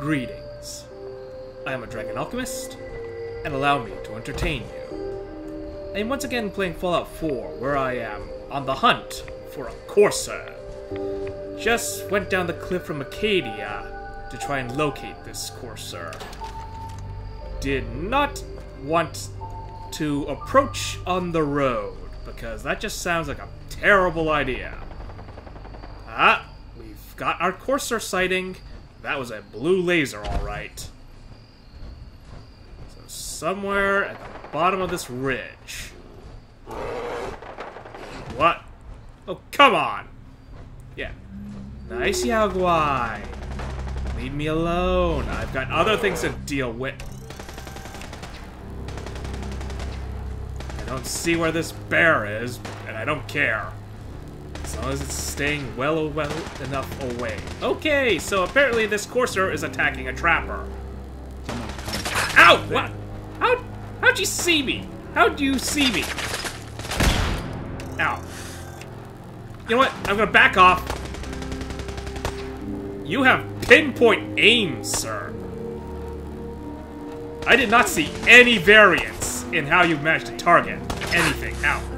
Greetings. I am a Dragon Alchemist, and allow me to entertain you. I am once again playing Fallout 4, where I am on the hunt for a courser. Just went down the cliff from Acadia to try and locate this courser. Did not want to approach on the road, because that just sounds like a terrible idea. Ah, we've got our courser sighting. That was a blue laser, alright. So somewhere at the bottom of this ridge. What? Oh, come on! Yeah. Nice, Yaguai. Leave me alone. I've got other things to deal with. I don't see where this bear is, and I don't care. As long as it's staying well enough away. Okay, so apparently this courser is attacking a trapper. Ow! What? How'd you see me? How'd you see me? Ow. You know what? I'm gonna back off. You have pinpoint aim, sir. I did not see any variance in how you managed to target anything. Ow.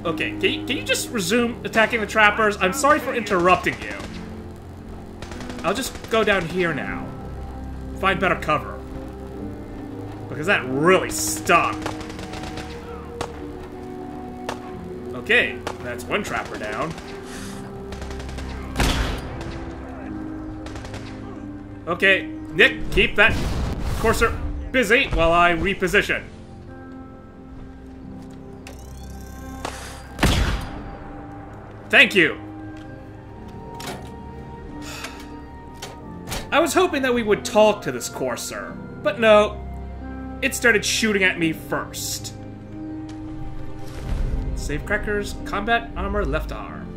Okay, can you just resume attacking the trappers? I'm sorry for interrupting you. I'll just go down here now. Find better cover. Because that really stung. Okay, that's one trapper down. Okay, Nick, keep that courser busy while I reposition. Thank you! I was hoping that we would talk to this courser, but no. It started shooting at me first. Safecrackers, combat armor, left arm.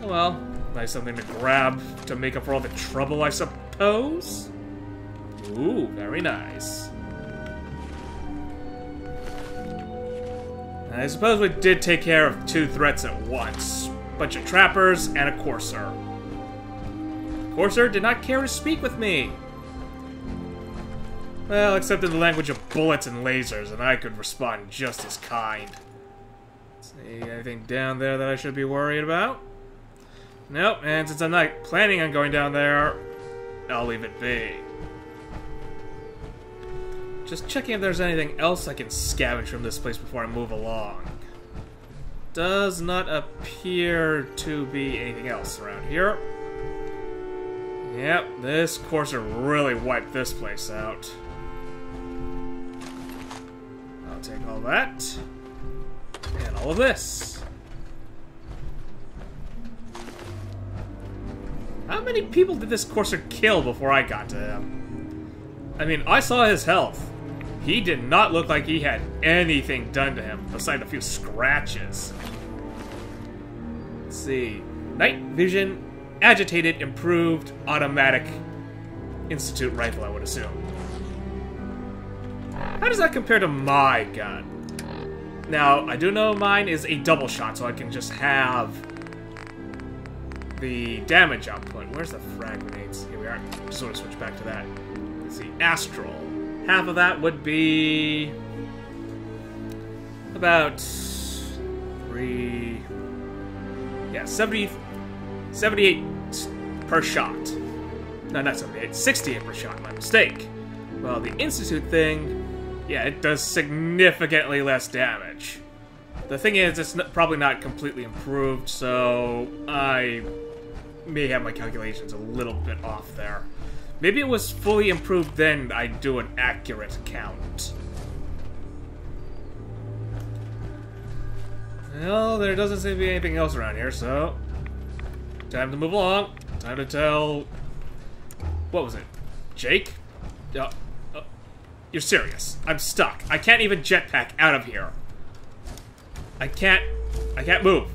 Oh well, nice something to grab to make up for all the trouble, I suppose? Ooh, very nice. I suppose we did take care of two threats at once. Bunch of trappers and a courser. The courser did not care to speak with me. Well, except in the language of bullets and lasers, and I could respond just as kind. See anything down there that I should be worried about? Nope, and since I'm not planning on going down there, I'll leave it be. Just checking if there's anything else I can scavenge from this place before I move along. Does not appear to be anything else around here. Yep, this courser really wiped this place out. I'll take all that. And all of this. How many people did this courser kill before I got to him? I mean, I saw his health. He did not look like he had anything done to him, besides a few scratches. Let's see. Night vision, agitated, improved, automatic, institute rifle, I would assume. How does that compare to my gun? Now, I do know mine is a double shot, so I can just have the damage output. Where's the frag grenades? Here we are. Just want to switch back to that. Let's see. Astral. Half of that would be about 3... Yeah, 78 per shot. No, not 78. 68 per shot, my mistake. Well, the Institute thing, yeah, it does significantly less damage. The thing is, it's probably not completely improved, so I may have my calculations a little bit off there. Maybe it was fully improved, then I'd do an accurate count. Well, there doesn't seem to be anything else around here, so... Time to move along. Time to tell... What was it? Jake? You're serious. I'm stuck. I can't even jetpack out of here. I can't move.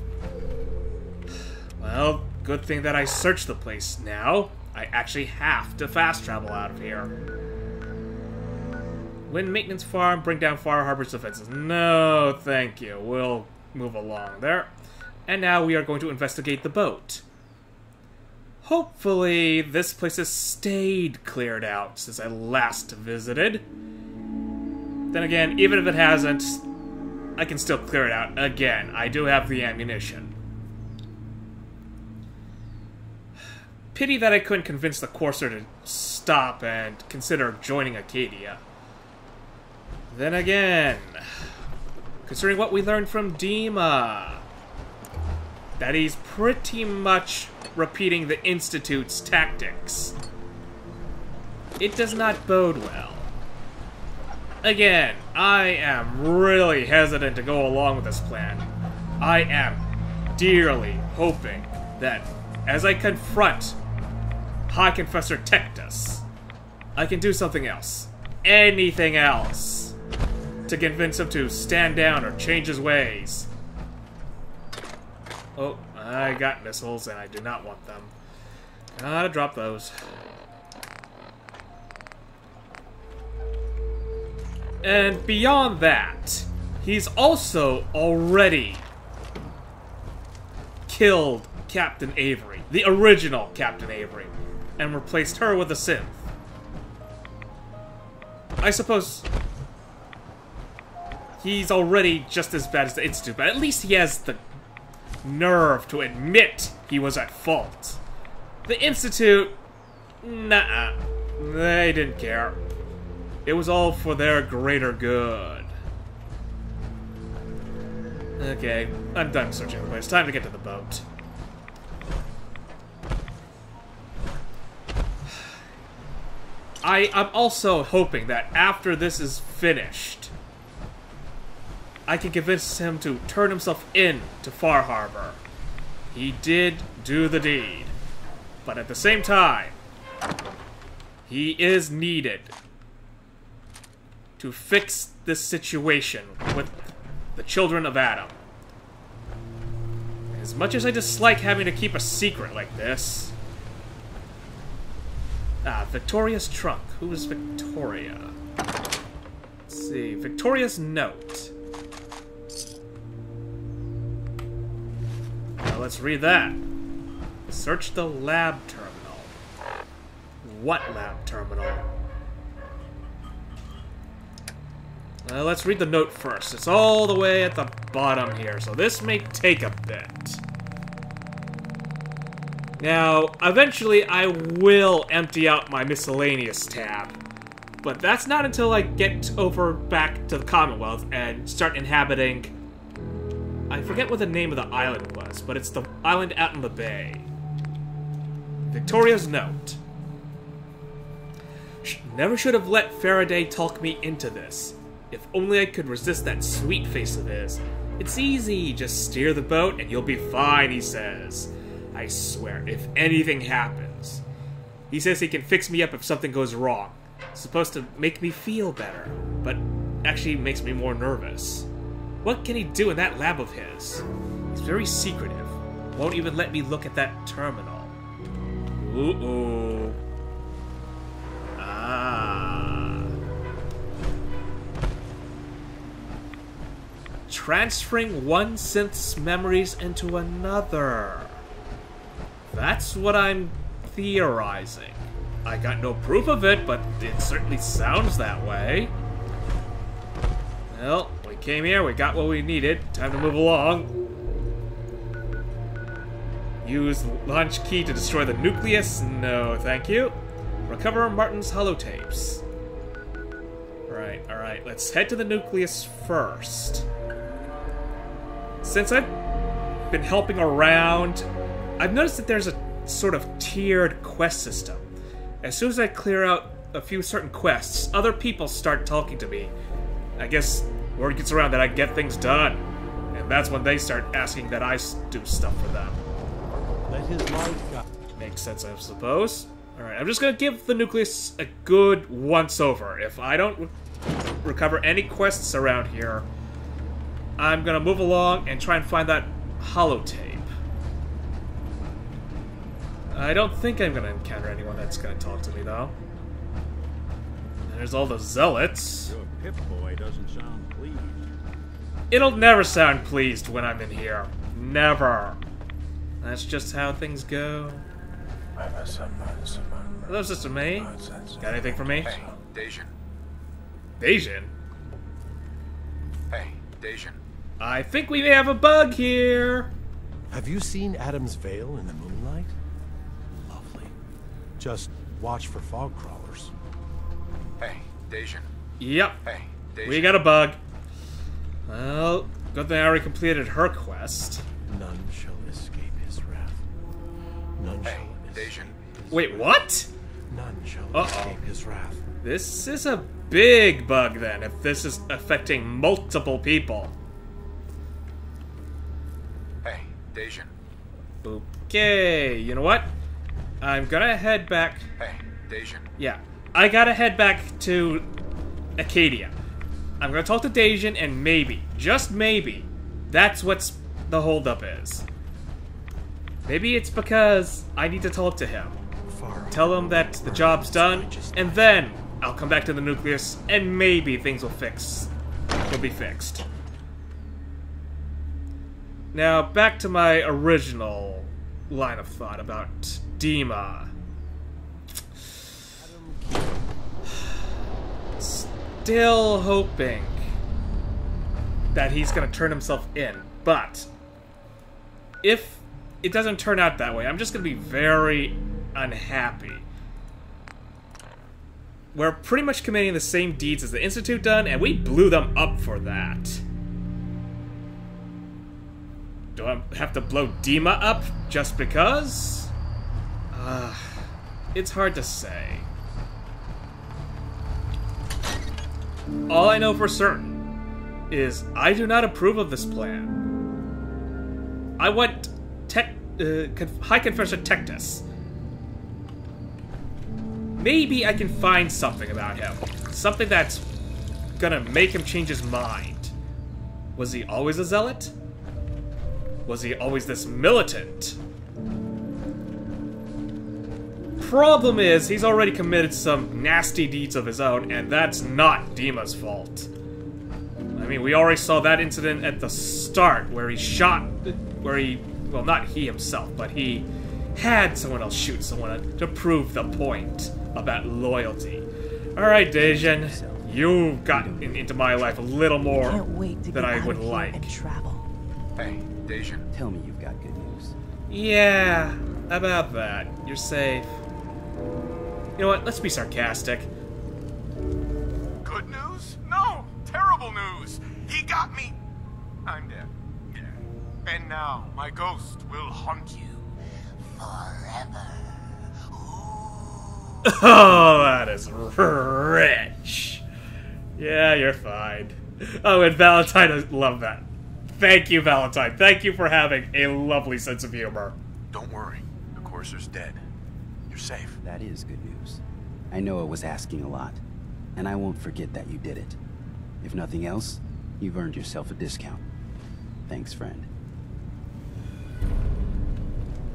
Well, good thing that I searched the place now. I actually have to fast travel out of here. Wind maintenance farm, bring down Far Harbor's defenses. No, thank you. We'll move along there. And now we are going to investigate the boat. hopefully this place has stayed cleared out since I last visited. Then again, even if it hasn't, I can still clear it out again. I do have the ammunition. Pity that I couldn't convince the Courser to stop and consider joining Acadia. Then again, considering what we learned from Dima, that he's pretty much repeating the Institute's tactics, it does not bode well. Again, I am really hesitant to go along with this plan. I am dearly hoping that as I confront High Confessor Tectus, I can do something else. Anything else. To convince him to stand down or change his ways. Oh, I got missiles and I do not want them. Gotta drop those. And beyond that, he's also already killed Captain Avery, the original Captain Avery, and replaced her with a synth. I suppose he's already just as bad as the Institute, but at least he has the nerve to admit he was at fault. The Institute, nah, they didn't care. It was all for their greater good. Okay, I'm done searching the place. Time to get to the boat. I'm also hoping that after this is finished, I can convince him to turn himself in to Far Harbor. He did do the deed. But at the same time, he is needed to fix this situation with the children of Adam. As much as I dislike having to keep a secret like this... Ah, Victoria's trunk. Who is Victoria? Let's see. Victoria's note. Now let's read that. Search the lab terminal. What lab terminal? Let's read the note first. It's all the way at the bottom here, so this may take a bit. Now, eventually I will empty out my miscellaneous tab, but that's not until I get over back to the Commonwealth and start inhabiting... I forget what the name of the island was, but it's the island out in the bay. Victoria's note. Never should have let Faraday talk me into this. If only I could resist that sweet face of his. It's easy, just steer the boat and you'll be fine, he says. I swear, if anything happens. He says he can fix me up if something goes wrong. It's supposed to make me feel better, but actually makes me more nervous. What can he do in that lab of his? He's very secretive. Won't even let me look at that terminal. Ooh. Ah. Transferring one synth's memories into another. That's what I'm theorizing. I got no proof of it, but it certainly sounds that way. Well, we came here, we got what we needed. Time to move along. Use launch key to destroy the nucleus? No, thank you. Recover Martin's holotapes. Alright, let's head to the nucleus first. Since I've been helping around, I've noticed that there's a sort of tiered quest system. As soon as I clear out a few certain quests, other people start talking to me. I guess word gets around that I get things done. And that's when they start asking that I do stuff for them. Let his life go. Makes sense, I suppose. Alright, I'm just gonna give the nucleus a good once-over. If I don't recover any quests around here, I'm gonna move along and try and find that holotape. I don't think I'm gonna encounter anyone that's gonna talk to me, though. There's all the zealots. Your Pip-Boy doesn't sound pleased. It'll never sound pleased when I'm in here. Never. That's just how things go. Hello, Sister May. Got anything for me? Hey, Dajan. Dajan? Hey, Dajan. I think we may have a bug here. Have you seen Adam's Veil in the moonlight? Lovely. Just watch for fog crawlers. Hey, Dajan. Yep. Hey, Dajan. We got a bug. Well, good thing I already completed her quest. None shall escape his wrath. None Hey, shall escape Dajan. his Wait, what? None shall Uh-oh. escape his wrath. This is a big bug then, if this is affecting multiple people. Hey, Dajan. Okay, you know what? I'm gonna head back. Hey, Dajan. Yeah, I gotta head back to Acadia. I'm gonna talk to Dajan, and maybe, just maybe, that's what's the holdup is. Maybe it's because I need to talk to him. Tell him that the job's done, and then I'll come back to the nucleus, and maybe things will be fixed. Now, back to my original line of thought about Dima. Still hoping that he's gonna turn himself in, but if it doesn't turn out that way, I'm just gonna be very unhappy. We're pretty much committing the same deeds as the Institute done, and we blew them up for that. Do I have to blow Dima up just because? It's hard to say. All I know for certain is I do not approve of this plan. I want High Confessor Tectus. Maybe I can find something about him. Something that's gonna make him change his mind. Was he always a zealot? Was he always this militant? Problem is, he's already committed some nasty deeds of his own, and that's not Dima's fault. I mean, we already saw that incident at the start, where he shot... well, not he himself, but he had someone else shoot someone to prove the point about loyalty. Alright, Dajan, you've gotten into my life a little more than I would like. And travel. Hey, Dajan. Tell me you've got good news. Yeah, about that. You're safe. You know what? Let's be sarcastic. Good news? No! Terrible news! He got me! I'm dead. And now, my ghost will haunt you. Forever. Oh, that is rich. Yeah, you're fine. Oh, and Valentine, I love that. Thank you, Valentine. Thank you for having a lovely sense of humor. Don't worry. The Courser's dead. You're safe. That is good news. I know it was asking a lot, and I won't forget that you did it. If nothing else, you've earned yourself a discount. Thanks, friend.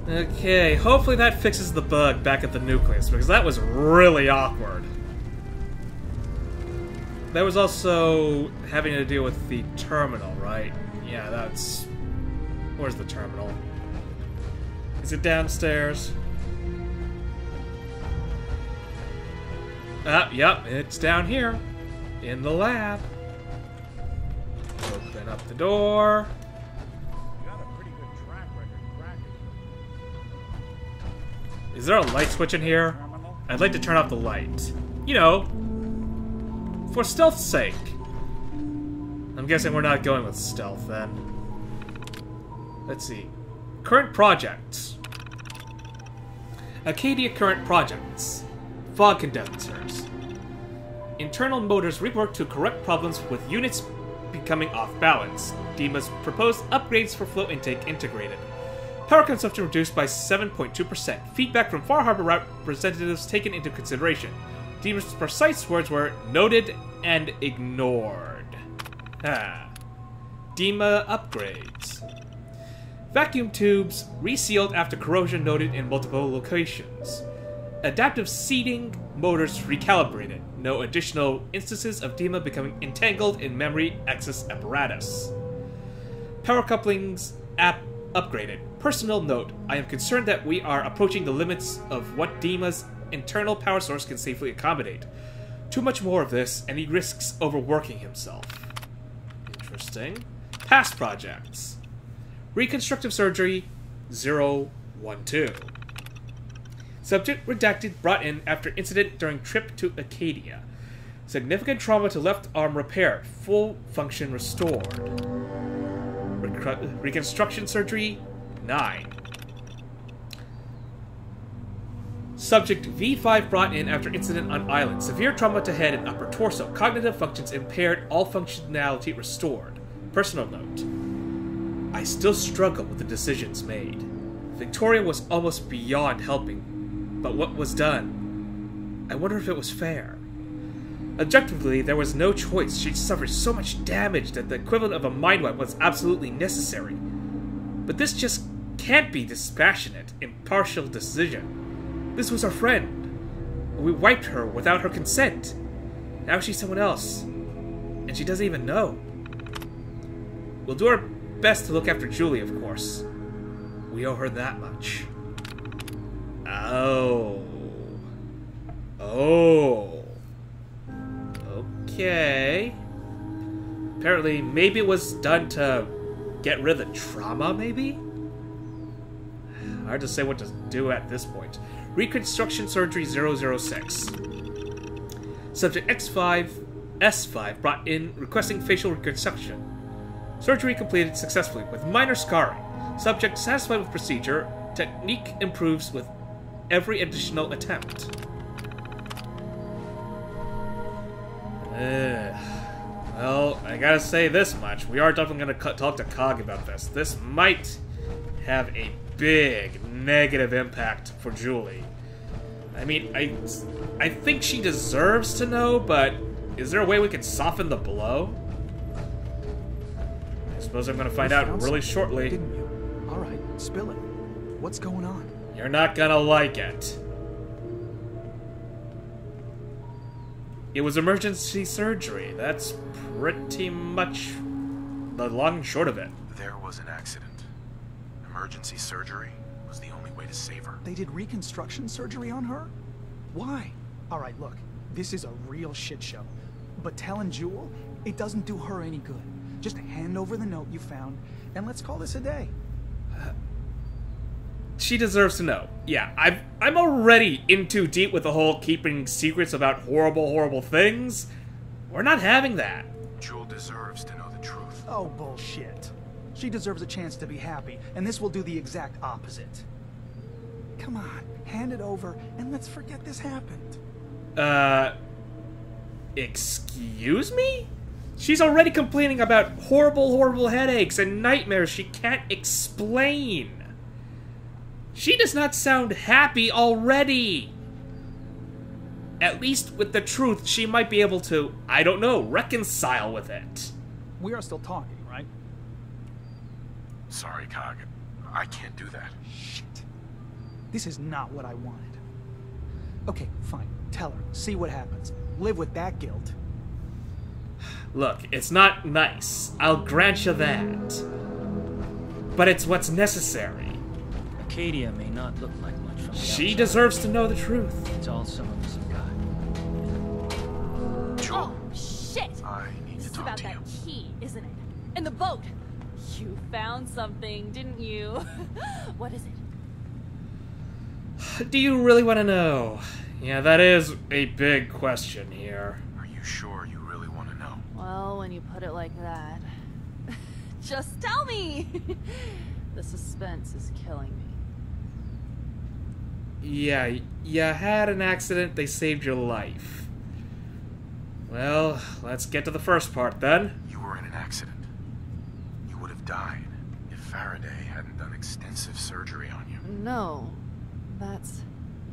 Okay, hopefully that fixes the bug back at the nucleus, because that was really awkward. That was also having to deal with the terminal, right? Yeah, that's... Where's the terminal? Is it downstairs? Yep, it's down here. In the lab. Open up the door. Is there a light switch in here? I'd like to turn off the light. You know, for stealth's sake. I'm guessing we're not going with stealth then. Let's see. Current projects. Acadia current projects. Fog condensers. Internal motors reworked to correct problems with units becoming off balance. Dima's proposed upgrades for flow intake integrated. Power consumption reduced by 7.2%. Feedback from Far Harbor representatives taken into consideration. Dima's precise words were noted and ignored. Dima upgrades. Vacuum tubes resealed after corrosion noted in multiple locations. Adaptive seating motors recalibrated. No additional instances of Dima becoming entangled in memory access apparatus. Power couplings upgraded. Personal note, I am concerned that we are approaching the limits of what Dima's internal power source can safely accommodate. Too much more of this, and he risks overworking himself. Interesting. Past projects. Reconstructive Surgery 012. Subject redacted brought in after incident during trip to Acadia. Significant trauma to left arm repaired. Full function restored. Reconstruction Surgery 9. Subject V5 brought in after incident on island. Severe trauma to head and upper torso. Cognitive functions impaired. All functionality restored. Personal note. I still struggle with the decisions made. Victoria was almost beyond helping, but what was done? I wonder if it was fair. Objectively, there was no choice. She'd suffered so much damage that the equivalent of a mind wipe was absolutely necessary. But this just can't be dispassionate, impartial decision. This was our friend. We wiped her without her consent. Now she's someone else. And she doesn't even know. We'll do our best to look after Julie, of course. We owe her that much. Oh. Oh. Okay. Apparently, maybe it was done to get rid of the trauma, maybe? Hard to say what to do at this point. Reconstruction Surgery 006. Subject S5 brought in requesting facial reconstruction. Surgery completed successfully with minor scarring. Subject satisfied with procedure. Technique improves with every additional attempt. Well, I gotta say this much. We are definitely gonna talk to Cog about this. This might have a big negative impact for Julie. I mean, I think she deserves to know, but is there a way we can soften the blow? I suppose I'm gonna find out really shortly. Didn't you? All right, spill it. What's going on? You're not gonna like it. It was emergency surgery. That's pretty much the long and short of it. There was an accident. Emergency surgery was the only way to save her. They did reconstruction surgery on her? Why? All right, look, this is a real shit show. But telling Jewel, it doesn't do her any good. Just hand over the note you found, and let's call this a day. She deserves to know. Yeah, I'm already in too deep with the whole keeping secrets about horrible, horrible things. We're not having that. Jewel deserves to know the truth. Oh, bullshit. She deserves a chance to be happy, and this will do the exact opposite. Come on, hand it over, and let's forget this happened. Excuse me? She's already complaining about horrible, horrible headaches and nightmares she can't explain. She does not sound happy already. At least with the truth, she might be able to, I don't know, reconcile with it. We are still talking, right? Sorry, Cog. I can't do that. Shit. This is not what I wanted. Okay, fine. Tell her. See what happens. Live with that guilt. Look, it's not nice. I'll grant you that. But it's what's necessary. Acadia may not look like much from the She outside. deserves to know the truth. It's all some of us have got. Jewel, Oh, shit! I need This to is talk about to that you. key, isn't it? And the boat! You found something, didn't you? What is it? Do you really want to know? Yeah, that is a big question here. Are you sure you really want to know? Well, when you put it like that... Just tell me! The suspense is killing me. Yeah, you had an accident, they saved your life. Well, let's get to the first part then. You were in an accident. You would have died if Faraday hadn't done extensive surgery on you. No. That's...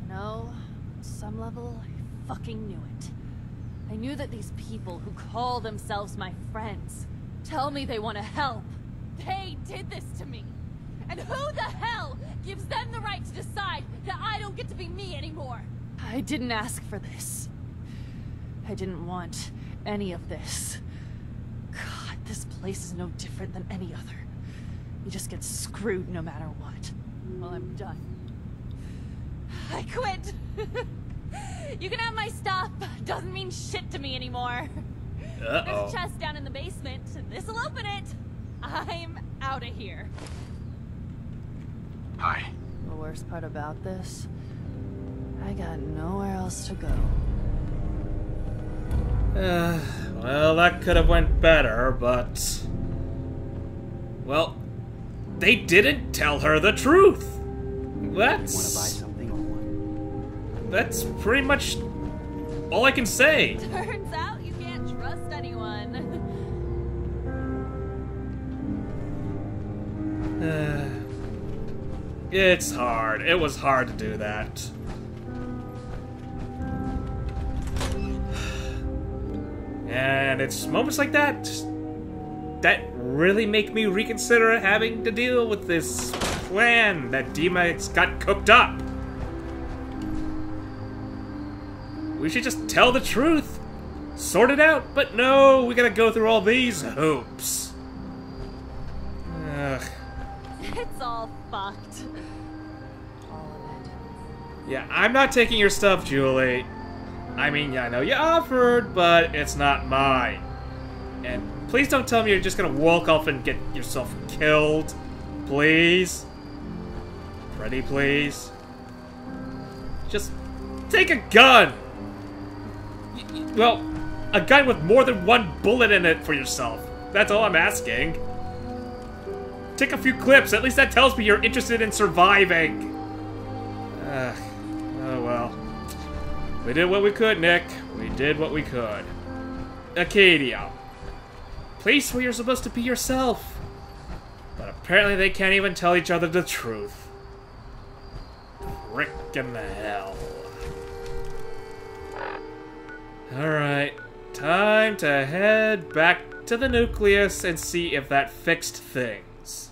You know, on some level, I fucking knew it. I knew that these people who call themselves my friends tell me they want to help. They did this to me. And who the hell gives them the right to decide that I don't get to be me anymore? I didn't ask for this. I didn't want any of this. God, this place is no different than any other. You just get screwed no matter what. Well, I'm done. I quit! You can have my stuff. Doesn't mean shit to me anymore. Uh-oh. There's a chest down in the basement. This'll open it. I'm out of here. Hi. The worst part about this, I got nowhere else to go. Well, that could have went better, but... Well, they didn't tell her the truth. You want to buy That's... something or what? That's pretty much all I can say. Turns out you can't trust anyone. It's hard. It was hard to do that. And it's moments like that that really make me reconsider having to deal with this plan that Dima got cooked up. We should just tell the truth, sort it out, but no, we gotta go through all these hoops. Ugh. It's all fucked. All of it. Yeah, I'm not taking your stuff, Julie. I mean, yeah, I know you offered, but it's not mine. And please don't tell me you're just gonna walk off and get yourself killed. Please? Freddy, please? Just take a gun! Well, a gun with more than one bullet in it for yourself. That's all I'm asking. Take a few clips, at least that tells me you're interested in surviving. Oh well. We did what we could, Nick. We did what we could. Acadia. Place where you're supposed to be yourself. But apparently they can't even tell each other the truth. Frickin' hell. Alright. Time to head back to the nucleus and see if that fixed things.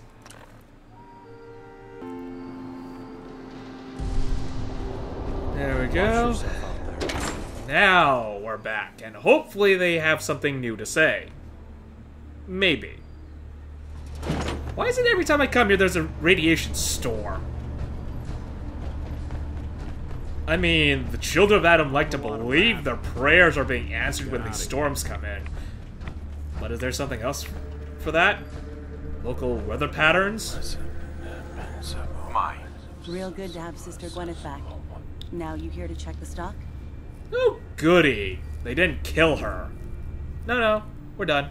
There we go. Now we're back, and hopefully they have something new to say. Maybe. Why is it every time I come here there's a radiation storm? I mean, the children of Adam like to believe their prayers are being answered when these storms come in. But is there something else for that? Local weather patterns? Mine. Real good to have Sister Gwyneth back. Now you here to check the stock? Oh, goody. They didn't kill her. No, we're done.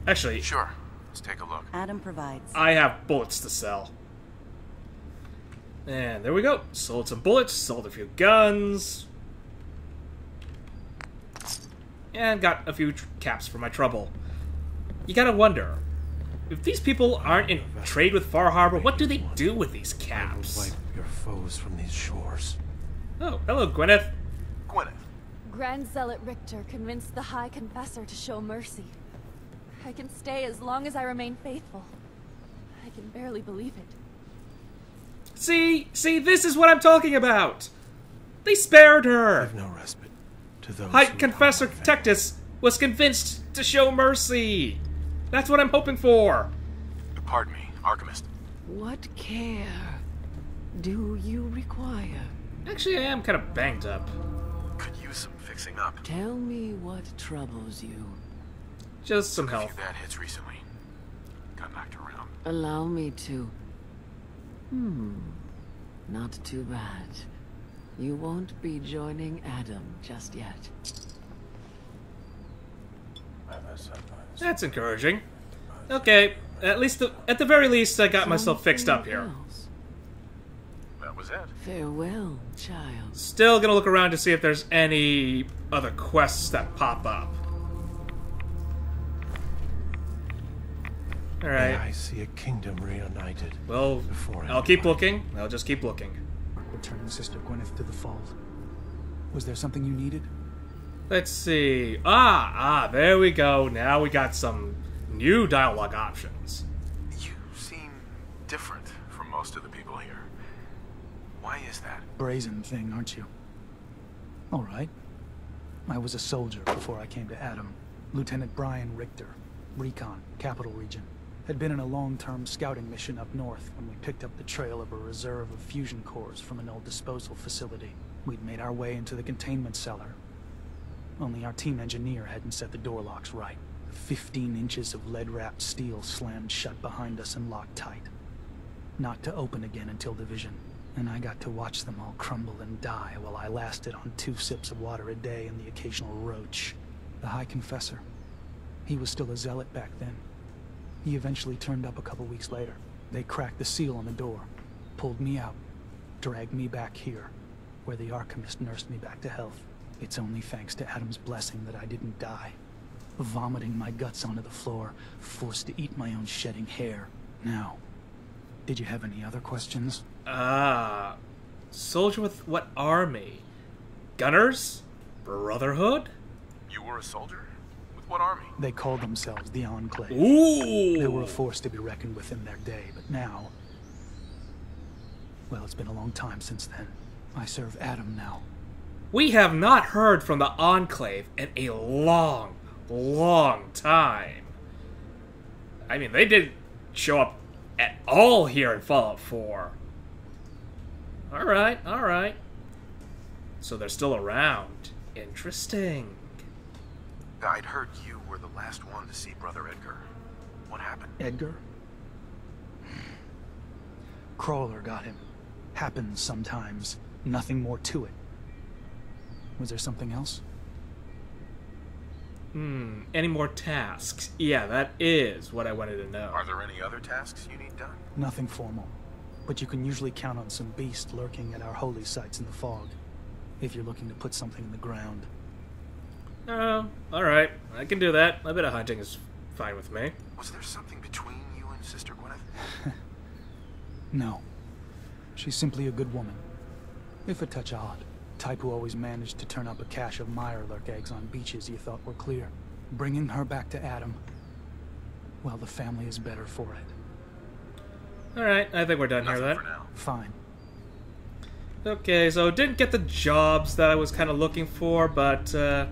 Actually, Sure. Let's take a look. Adam provides. I have bullets to sell. And there we go. Sold some bullets, sold a few guns. And got a few caps for my trouble. You gotta wonder, if these people aren't in trade with Far Harbor, what do they do with these I will caps? wipe your foes from these shores. Oh, hello, Gwyneth. Gwyneth. Grand Zealot Richter convinced the High Confessor to show mercy. I can stay as long as I remain faithful. I can barely believe it. See, this is what I'm talking about. They spared her. Give no respite to those High who Confessor harm our Tectus was convinced to show mercy. That's what I'm hoping for. Pardon me, Alchemist. What care do you require? Actually, I am kind of banged up. Could use some fixing up. Tell me what troubles you. Just some A few health. bad hits recently. Got knocked around. Allow me to... Not too bad. You won't be joining Adam just yet. That's encouraging. Okay, at the very least, I got myself fixed up here. Else. That was it. Farewell, child. Still gonna look around to see if there's any other quests that pop up. May Alright, I see a kingdom reunited. well, before I'll keep anyone- looking. I'll just keep looking. Returning Sister Gwyneth to the fold. Was there something you needed? Let's see. There we go. Now we got some new dialogue options. You seem different from most of the people here. Why is that? Brazen thing, aren't you? All right. I was a soldier before I came to Adam. Lieutenant Brian Richter. Recon, Capital Region. Had been in a long-term scouting mission up north when we picked up the trail of a reserve of fusion cores from an old disposal facility. We'd made our way into the containment cellar. Only our team engineer hadn't set the door locks right. 15 inches of lead-wrapped steel slammed shut behind us and locked tight. Not to open again until division. And I got to watch them all crumble and die while I lasted on 2 sips of water a day and the occasional roach. The High Confessor. He was still a zealot back then. He eventually turned up a couple weeks later. They cracked the seal on the door, pulled me out, dragged me back here, where the Alchemist nursed me back to health. It's only thanks to Adam's blessing that I didn't die. Vomiting my guts onto the floor, forced to eat my own shedding hair. Now, did you have any other questions? Soldier with what army? Gunners? Brotherhood? You were a soldier? With what army? They called themselves the Enclave. Ooh! They were a force to be reckoned with in their day, but now... Well, it's been a long time since then. I serve Adam now. We have not heard from the Enclave in a long, long time. I mean, they didn't show up at all here in Fallout 4. Alright, alright. So they're still around. Interesting. I'd heard you were the last one to see Brother Edgar. What happened? Edgar? Crawler got him. Happens sometimes. Nothing more to it. Was there something else? Any more tasks? Yeah, that is what I wanted to know. Are there any other tasks you need done? Nothing formal. But you can usually count on some beast lurking at our holy sites in the fog. If you're looking to put something in the ground. Oh, alright. I can do that. A bit of hunting is fine with me. Was there something between you and Sister Gwyneth? No. She's simply a good woman. If a touch odd. Type who always managed to turn up a cache of Mirelurk eggs on beaches you thought were clear. Bringing her back to Adam. Well, the family is better for it. Alright, I think we're done Nothing here for then. now. Fine. Okay, so didn't get the jobs that I was kind of looking for, but a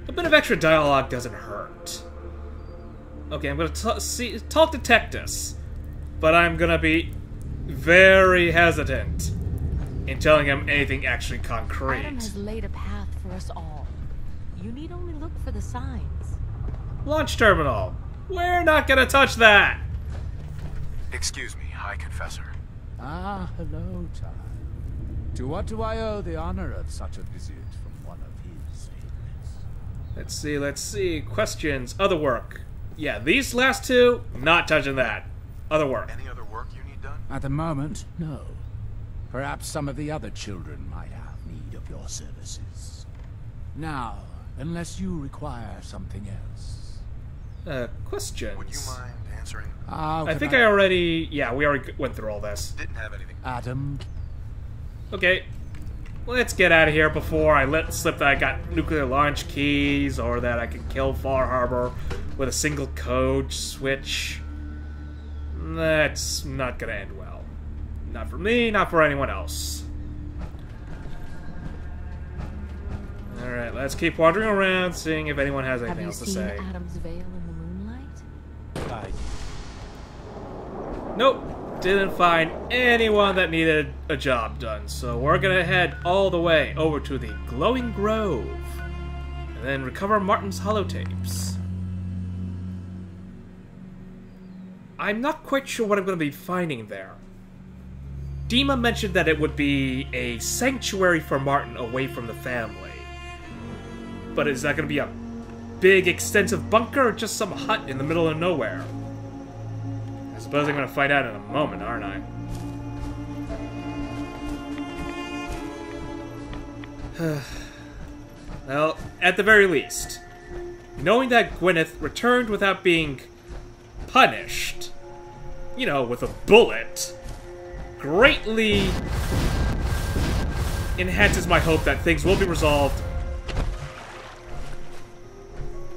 bit of extra dialogue doesn't hurt. Okay, I'm gonna talk to Tectus, but I'm gonna be very hesitant in telling him anything actually concrete. Adam has laid a path for us all. You need only look for the signs. Launch terminal. We're not gonna touch that. Excuse me, High Confessor. Ah, hello, Ty. To what do I owe the honor of such a visit from one of his favorites? Let's see. Questions. Other work. Yeah, these last two, not touching that. Other work. Any other work you need done? At the moment, no. Perhaps some of the other children might have need of your services. Now, unless you require something else. Questions. Would you mind answering? I think I already... Yeah, we already went through all this. Didn't have anything. Adam? Okay. Let's get out of here before I let slip that I got nuclear launch keys or that I can kill Far Harbor with a single code switch. That's not gonna end well. Not for me, not for anyone else. Alright, let's keep wandering around, seeing if anyone has anything else to say. Have you seen Adam's veil in the moonlight? Nope, didn't find anyone that needed a job done, so we're gonna head all the way over to the Glowing Grove, and then recover Martin's holotapes. I'm not quite sure what I'm gonna be finding there. Dima mentioned that it would be a sanctuary for Martin away from the family. But is that going to be a big, extensive bunker or just some hut in the middle of nowhere? I suppose I'm going to find out in a moment, aren't I? Well, at the very least, knowing that Gwyneth returned without being punished, you know, with a bullet, greatly enhances my hope that things will be resolved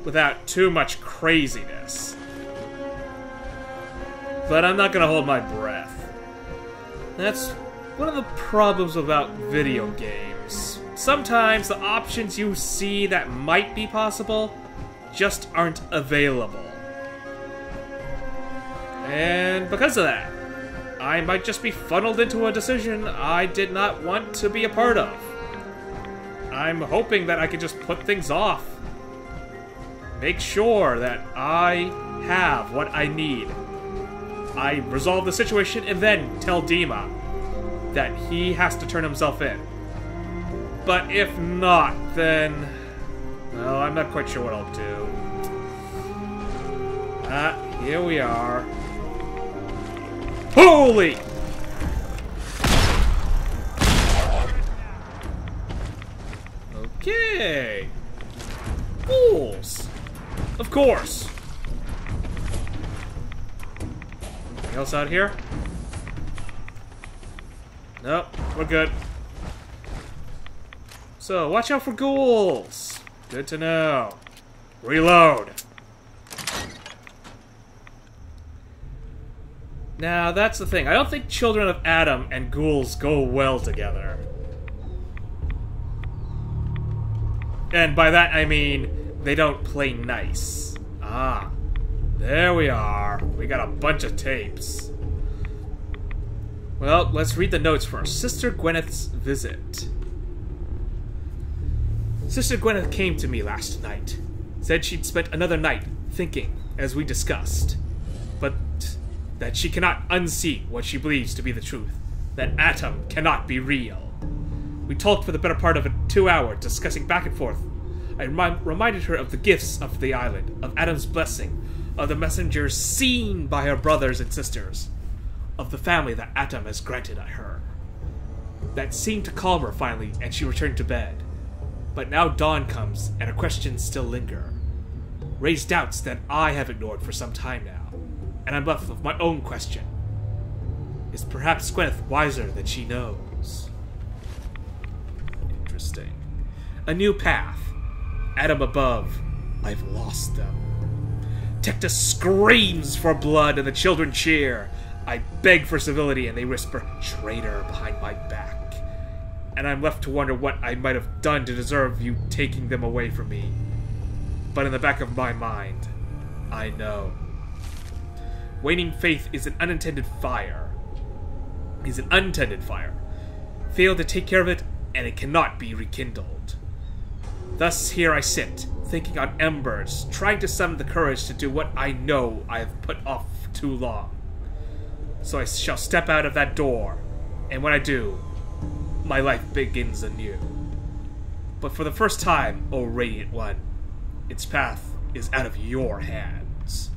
without too much craziness. But I'm not gonna hold my breath. That's one of the problems about video games. Sometimes the options you see that might be possible just aren't available. And because of that, I might just be funneled into a decision I did not want to be a part of. I'm hoping that I can just put things off. Make sure that I have what I need. I resolve the situation and then tell Dima that he has to turn himself in. But if not, then... well, I'm not quite sure what I'll do. Here we are. Holy! Okay. Ghouls. Of course. Anything else out here? Nope, we're good. So, watch out for ghouls. Good to know. Reload. Now, that's the thing. I don't think Children of Adam and ghouls go well together. And by that, I mean, they don't play nice. Ah, there we are. We got a bunch of tapes. Well, let's read the notes for Sister Gwyneth's visit. Sister Gwyneth came to me last night. Said she'd spent another night thinking, as we discussed. But that she cannot unsee what she believes to be the truth. That Atom cannot be real. We talked for the better part of 2 hours, discussing back and forth. I reminded her of the gifts of the island, of Atom's blessing, of the messengers seen by her brothers and sisters, of the family that Atom has granted her. That seemed to calm her finally, and she returned to bed. But now dawn comes, and her questions still linger. Raise doubts that I have ignored for some time now, and I'm left with my own question. Is perhaps Gwyneth wiser than she knows? Interesting. A new path. Atom above. I've lost them. Tecta screams for blood, and the children cheer. I beg for civility, and they whisper, traitor, behind my back. And I'm left to wonder what I might have done to deserve you taking them away from me. But in the back of my mind, I know. Waning faith is an unintended fire. Fail to take care of it, and it cannot be rekindled. Thus here I sit, thinking on embers, trying to summon the courage to do what I know I have put off too long. So I shall step out of that door, and when I do, my life begins anew. But for the first time, O Radiant One, its path is out of your hands.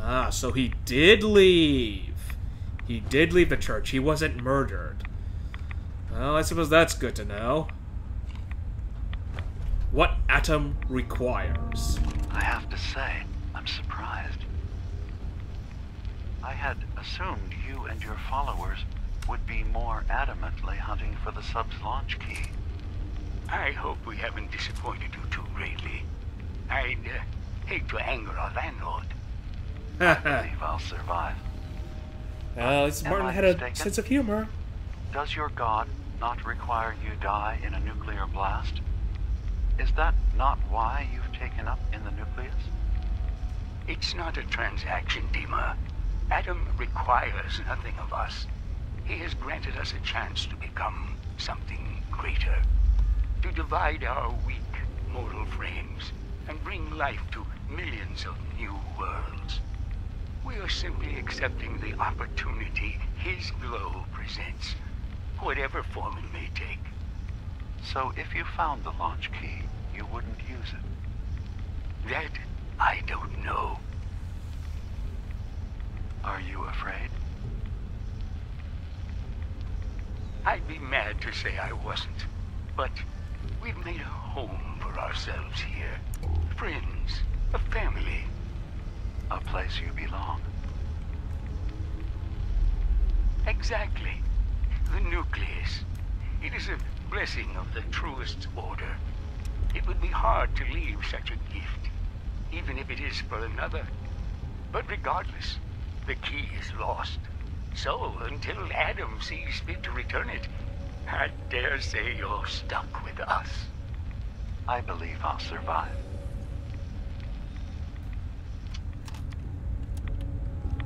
Ah, so he did leave. He did leave the church. He wasn't murdered. Well, I suppose that's good to know. What Atom requires. I have to say, I'm surprised. I had assumed you and your followers would be more adamantly hunting for the sub's launch key. I hope we haven't disappointed you too greatly. I'd hate to anger our landlord. I believe I'll survive. Well, at least Martin had a sense of humor. Does your god not require you die in a nuclear blast? Is that not why you've taken up in the nucleus? It's not a transaction, Dima. Adam requires nothing of us. He has granted us a chance to become something greater. To divide our weak mortal frames and bring life to millions of new worlds. We are simply accepting the opportunity his glow presents, whatever form it may take. So if you found the launch key, you wouldn't use it? That I don't know. Are you afraid? I'd be mad to say I wasn't, but we've made a home for ourselves here. Friends, a family. A place you belong. Exactly. The nucleus. It is a blessing of the truest order. It would be hard to leave such a gift, even if it is for another. But regardless, the key is lost. So, until Adam sees fit to return it, I dare say you're stuck with us. I believe I'll survive.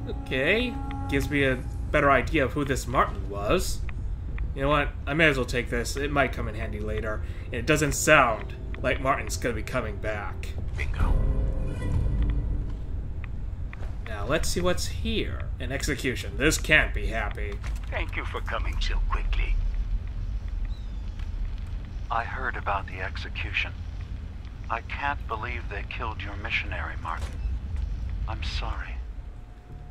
Okay, gives me a better idea of who this Martin was. You know what? I may as well take this. It might come in handy later. And it doesn't sound like Martin's gonna be coming back. Bingo. Now, let's see what's here. An execution. This can't be happy. Thank you for coming so quickly. I heard about the execution. I can't believe they killed your missionary, Martin. I'm sorry.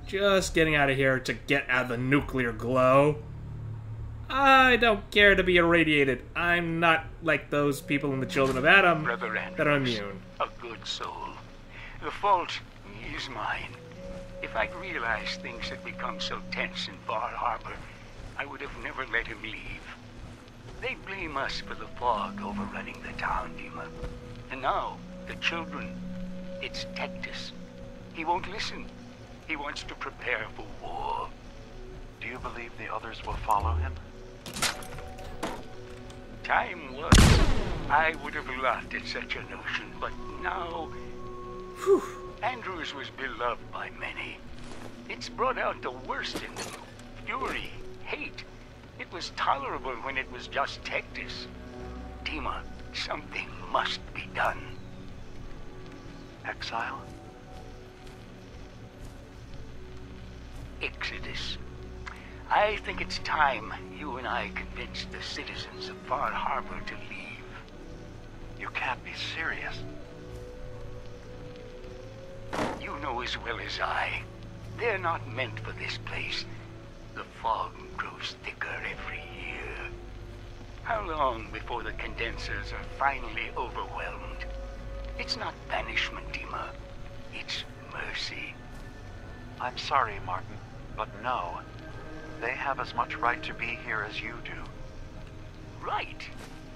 Just getting out of here to get out of the nuclear glow. I don't care to be irradiated. I'm not like those people in the Children of Adam Brother Andrews, that are immune. A good soul. The fault is mine. If I'd realized things had become so tense in Bar Harbor, I would have never let him leave. They blame us for the fog overrunning the town, Dima. And now, the children. It's Tectus. He won't listen. He wants to prepare for war. Do you believe the others will follow him? Time was. I would have laughed at such a notion, but now... Whew. Andrews was beloved by many. It's brought out the worst in them. Fury, hate. It was tolerable when it was just Tectus. Dima, something must be done. Exile? Exodus. I think it's time you and I convinced the citizens of Far Harbor to leave. You can't be serious. You know as well as I. They're not meant for this place. The fog grows thicker every year. How long before the condensers are finally overwhelmed? It's not banishment, Dima. It's mercy. I'm sorry, Martin, but no. They have as much right to be here as you do. Right.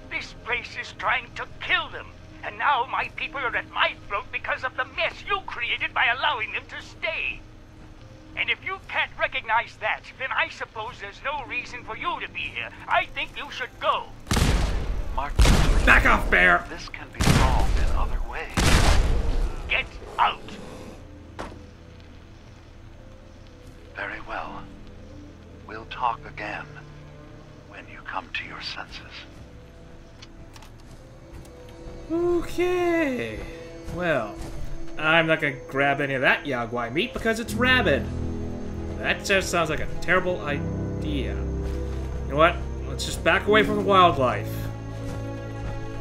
This place is trying to kill them. And now my people are at my throat because of the mess you created by allowing them to stay. And if you can't recognize that, then I suppose there's no reason for you to be here. I think you should go. Martin, back off, Bear! This can be solved in other ways. Get out! Very well. We'll talk again when you come to your senses. Okay. Well, I'm not gonna grab any of that Yaguai meat because it's rabid. That just sounds like a terrible idea. You know what? Let's just back away from the wildlife.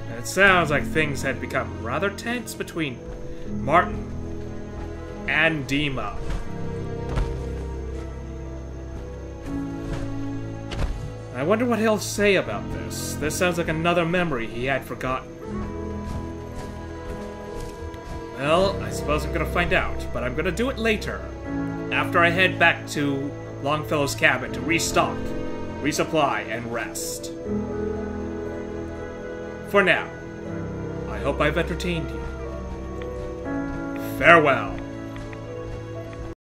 And it sounds like things had become rather tense between Martin and Dima. I wonder what he'll say about this. This sounds like another memory he had forgotten. Well, I suppose I'm gonna find out, but I'm gonna do it later. After I head back to Longfellow's cabin to restock, resupply, and rest. For now, I hope I've entertained you. Farewell.